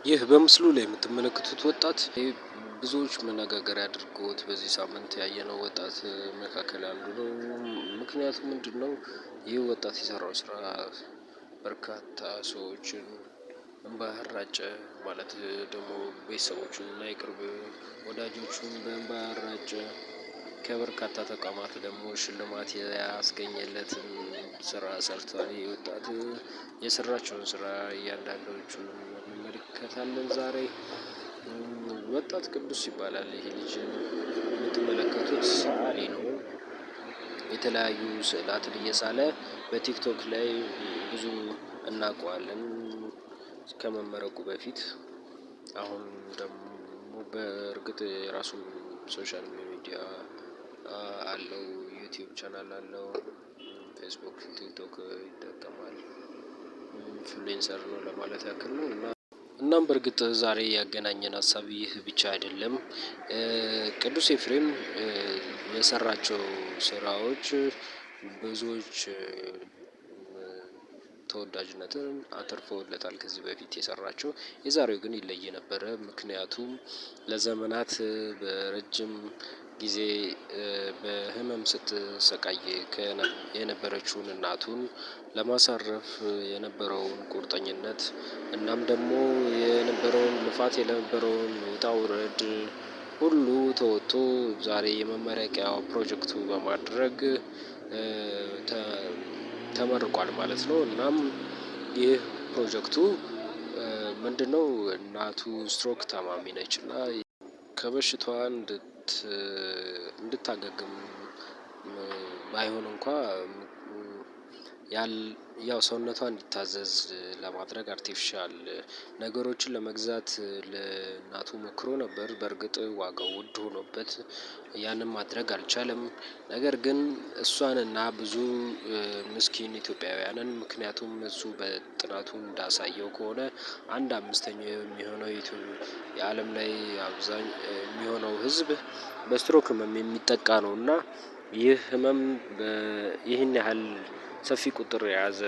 ይህ በምስሉ ላይ የምትመለከቱት ወጣት ብዙዎች መነጋገሪያ አድርጎት በዚህ ሳምንት ያየነው ወጣት መካከል አንዱ ነው። ምክንያቱም ምንድነው? ይህ ወጣት የሰራው ስራ በርካታ ሰዎችን እንባ ያራጨ ማለት ደግሞ ቤተሰቦቹን እና የቅርብ ወዳጆቹን በእንባ ያራጨ ከበርካታ ተቋማት ደግሞ ሽልማት ያስገኘለትን ስራ ሰርቷል። ይህ ወጣት የሰራቸውን ስራ እያንዳንዳቸውን እንመለከታለን ዛሬ። ወጣት ቅዱስ ይባላል ይሄ ልጅ የምትመለከቱት ሰአሊ ነው። የተለያዩ ስዕላትን እየሳለ በቲክቶክ ላይ ብዙ እናውቀዋለን ከመመረቁ በፊት። አሁን ደግሞ በእርግጥ የራሱን ሶሻል ሚዲያ አለው ዩቲዩብ ቻናል አለው። ፌስቡክ ቲክቶክ ይጠቀማል። ኢንፍሉዌንሰር ነው ለማለት ያክል ነው። እናም በእርግጥ ዛሬ ያገናኘን ሀሳብ ይህ ብቻ አይደለም። ቅዱስ ኤፍሬም የሰራቸው ስራዎች ብዙዎች ተወዳጅነትን አትርፈውለታል ከዚህ በፊት የሰራቸው። የዛሬው ግን ይለይ ነበረ። ምክንያቱም ለዘመናት በረጅም ጊዜ በህመም ስትሰቃይ የነበረችውን እናቱን ለማሳረፍ የነበረውን ቁርጠኝነት እናም ደግሞ የነበረውን ልፋት የነበረውን ውጣ ውረድ ሁሉ ተወጥቶ ዛሬ የመመረቂያው ፕሮጀክቱ በማድረግ ተመርቋል ማለት ነው። እናም ይህ ፕሮጀክቱ ምንድነው? እናቱ ስትሮክ ታማሚ ነች እና ከበሽታዋ እንድታገግም ባይሆን እንኳን ያው ሰውነቷ እንዲታዘዝ ለማድረግ አርቲፊሻል ነገሮችን ለመግዛት ለእናቱ ሞክሮ ነበር። በእርግጥ ዋጋው ውድ ሆኖበት ያንን ማድረግ አልቻለም። ነገር ግን እሷንና ብዙ ምስኪን ኢትዮጵያውያንን ምክንያቱም እሱ በጥናቱ እንዳሳየው ከሆነ አንድ አምስተኛው የሚሆነው የአለም ላይ አብዛኛው የሚሆነው ህዝብ በስትሮክ ህመም የሚጠቃ ነው። እና ይህ ህመም ይህን ያህል ሰፊ ቁጥር የያዘ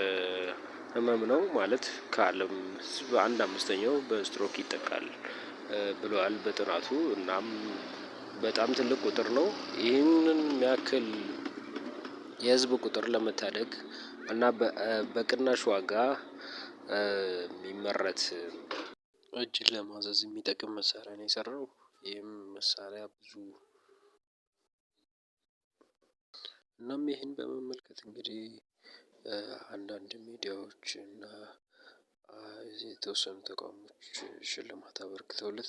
ህመም ነው ማለት ከአለም ህዝብ አንድ አምስተኛው በስትሮክ ይጠቃል ብሏል በጥናቱ። እናም በጣም ትልቅ ቁጥር ነው። ይህንን ያክል የህዝብ ቁጥር ለመታደግ እና በቅናሽ ዋጋ የሚመረት እጅን ለማዘዝ የሚጠቅም መሳሪያ ነው የሰራው። ይህም መሳሪያ ብዙ እናም ይህን በመመልከት እንግዲህ አንዳንድ ሚዲያዎች እና የተወሰኑ ተቋሞች ሽልማት አበርክተውለታል።